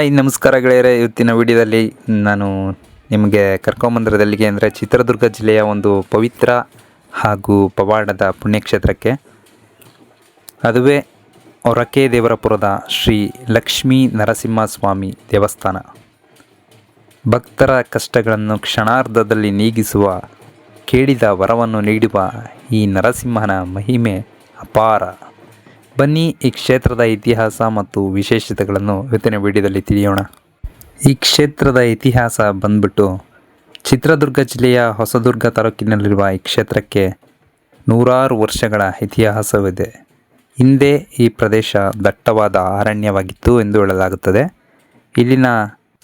Hi ನಮಸ್ಕಾರ ಗೆಳೆಯರೆ. ಇವತ್ತಿನ ವಿಡಿಯೋದಲ್ಲಿ ನಾನು ನಿಮಗೆ ಕರ್ಕೊಂಬಂದಿರೋದಲ್ಲಿಗೆ ಅಂದರೆ ಚಿತ್ರದುರ್ಗ ಜಿಲ್ಲೆಯ ಒಂದು ಪವಿತ್ರ ಹಾಗೂ ಪವಾಡದ ಪುಣ್ಯಕ್ಷೇತ್ರಕ್ಕೆ. ಅದುವೇ ಹೊರಕೆ ದೇವರಪುರದ ಶ್ರೀ ಲಕ್ಷ್ಮೀ ನರಸಿಂಹಸ್ವಾಮಿ ದೇವಸ್ಥಾನ. ಭಕ್ತರ ಕಷ್ಟಗಳನ್ನು ಕ್ಷಣಾರ್ಧದಲ್ಲಿ ನೀಗಿಸುವ, ಕೇಳಿದ ವರವನ್ನು ನೀಡುವ ಈ ನರಸಿಂಹನ ಮಹಿಮೆ ಅಪಾರ. ಬನ್ನಿ ಈ ಕ್ಷೇತ್ರದ ಇತಿಹಾಸ ಮತ್ತು ವಿಶೇಷತೆಗಳನ್ನು ಇವತ್ತಿನ ವಿಡಿಯೋದಲ್ಲಿ ತಿಳಿಯೋಣ. ಈ ಕ್ಷೇತ್ರದ ಇತಿಹಾಸ ಬಂದ್ಬಿಟ್ಟು ಚಿತ್ರದುರ್ಗ ಜಿಲ್ಲೆಯ ಹೊಸದುರ್ಗ ತಾಲೂಕಿನಲ್ಲಿರುವ ಈ ಕ್ಷೇತ್ರಕ್ಕೆ ನೂರಾರು ವರ್ಷಗಳ ಇತಿಹಾಸವಿದೆ. ಹಿಂದೆ ಈ ಪ್ರದೇಶ ದಟ್ಟವಾದ ಅರಣ್ಯವಾಗಿತ್ತು ಎಂದು ಹೇಳಲಾಗುತ್ತದೆ. ಇಲ್ಲಿನ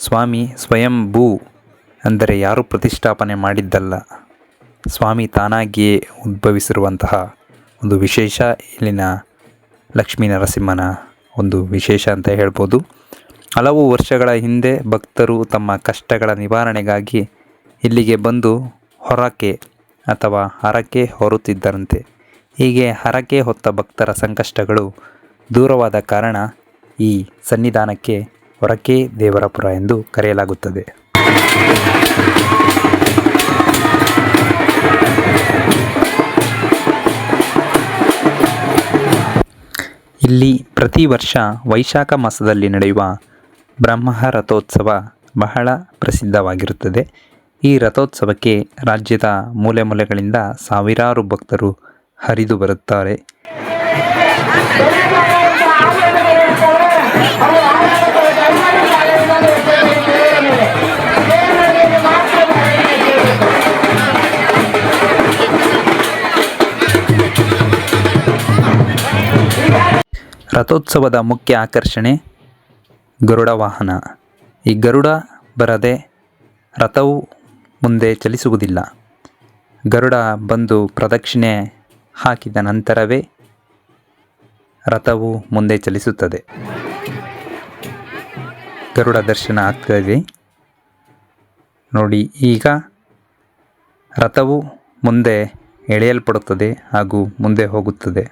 ಸ್ವಾಮಿ ಸ್ವಯಂಭೂ, ಅಂದರೆ ಯಾರೂ ಪ್ರತಿಷ್ಠಾಪನೆ ಮಾಡಿದ್ದಲ್ಲ, ಸ್ವಾಮಿ ತಾನಾಗಿಯೇ ಉದ್ಭವಿಸಿರುವಂತಹ ಒಂದು ವಿಶೇಷ ಇಲ್ಲಿನ ಲಕ್ಷ್ಮೀ ನರಸಿಂಹನ ಒಂದು ವಿಶೇಷ ಅಂತ ಹೇಳ್ಬೋದು. ಹಲವು ವರ್ಷಗಳ ಹಿಂದೆ ಭಕ್ತರು ತಮ್ಮ ಕಷ್ಟಗಳ ನಿವಾರಣೆಗಾಗಿ ಇಲ್ಲಿಗೆ ಬಂದು ಹೊರಕೆ ಅಥವಾ ಹರಕೆ ಹೊರುತ್ತಿದ್ದರಂತೆ. ಹೀಗೆ ಹರಕೆ ಹೊತ್ತ ಭಕ್ತರ ಸಂಕಷ್ಟಗಳು ದೂರವಾದ ಕಾರಣ ಈ ಸನ್ನಿಧಾನಕ್ಕೆ ಹೊರಕೆ ದೇವರಪುರ ಎಂದು ಕರೆಯಲಾಗುತ್ತದೆ. ಇಲ್ಲಿ ಪ್ರತಿ ವರ್ಷ ವೈಶಾಖ ಮಾಸದಲ್ಲಿ ನಡೆಯುವ ಬ್ರಹ್ಮ ರಥೋತ್ಸವ ಬಹಳ ಪ್ರಸಿದ್ಧವಾಗಿರುತ್ತದೆ. ಈ ರಥೋತ್ಸವಕ್ಕೆ ರಾಜ್ಯದ ಮೂಲೆ ಮೂಲೆಗಳಿಂದ ಸಾವಿರಾರು ಭಕ್ತರು ಹರಿದು ಬರುತ್ತಾರೆ. ರಥೋತ್ಸವದ ಮುಖ್ಯ ಆಕರ್ಷಣೆ ಗರುಡ ವಾಹನ. ಈ ಗರುಡ ಬರದೆ ರಥವು ಮುಂದೆ ಚಲಿಸುವುದಿಲ್ಲ. ಗರುಡ ಬಂದು ಪ್ರದಕ್ಷಿಣೆ ಹಾಕಿದ ನಂತರವೇ ರಥವು ಮುಂದೆ ಚಲಿಸುತ್ತದೆ. ಗರುಡ ದರ್ಶನ ಆಗ್ತದೆ ನೋಡಿ. ಈಗ ರಥವು ಮುಂದೆ ಎಳೆಯಲ್ಪಡುತ್ತದೆ ಹಾಗೂ ಮುಂದೆ ಹೋಗುತ್ತದೆ.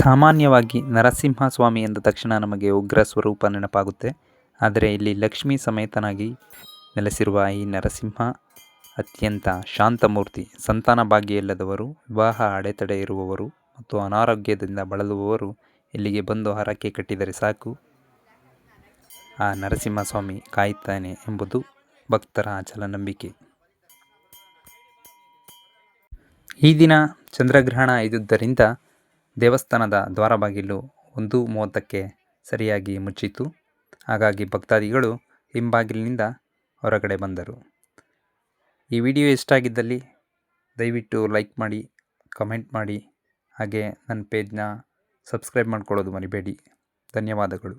ಸಾಮಾನ್ಯವಾಗಿ ನರಸಿಂಹಸ್ವಾಮಿ ಎಂದ ತಕ್ಷಣ ನಮಗೆ ಉಗ್ರ ಸ್ವರೂಪ ನೆನಪಾಗುತ್ತೆ. ಆದರೆ ಇಲ್ಲಿ ಲಕ್ಷ್ಮೀ ಸಮೇತನಾಗಿ ನೆಲೆಸಿರುವ ಈ ನರಸಿಂಹ ಅತ್ಯಂತ ಶಾಂತಮೂರ್ತಿ. ಸಂತಾನ ಭಾಗ್ಯ ಇಲ್ಲದವರು, ವಿವಾಹ ಅಡೆತಡೆ ಇರುವವರು ಮತ್ತು ಅನಾರೋಗ್ಯದಿಂದ ಬಳಲುವವರು ಇಲ್ಲಿಗೆ ಬಂದು ಹರಕೆ ಕಟ್ಟಿದರೆ ಸಾಕು, ಆ ನರಸಿಂಹಸ್ವಾಮಿ ಕಾಯುತ್ತಾನೆ ಎಂಬುದು ಭಕ್ತರ ಅಚಲ ನಂಬಿಕೆ. ಈ ದಿನ ಚಂದ್ರಗ್ರಹಣ ಇದ್ದುದರಿಂದ ದೇವಸ್ಥಾನದ ದ್ವಾರಬಾಗಿಲು 1:30ಕ್ಕೆ ಸರಿಯಾಗಿ ಮುಚ್ಚಿತು. ಹಾಗಾಗಿ ಭಕ್ತಾದಿಗಳು ಹಿಂಬಾಗಿಲಿನಿಂದ ಹೊರಗಡೆ ಬಂದರು. ಈ ವಿಡಿಯೋ ಇಷ್ಟ ಆಗಿದ್ದಲ್ಲಿ ದಯವಿಟ್ಟು ಲೈಕ್ ಮಾಡಿ, ಕಮೆಂಟ್ ಮಾಡಿ, ಹಾಗೆ ನನ್ನ ಪೇಜ್ನ ಸಬ್ಸ್ಕ್ರೈಬ್ ಮಾಡ್ಕೊಳ್ಳೋದು ಮರಿಬೇಡಿ. ಧನ್ಯವಾದಗಳು.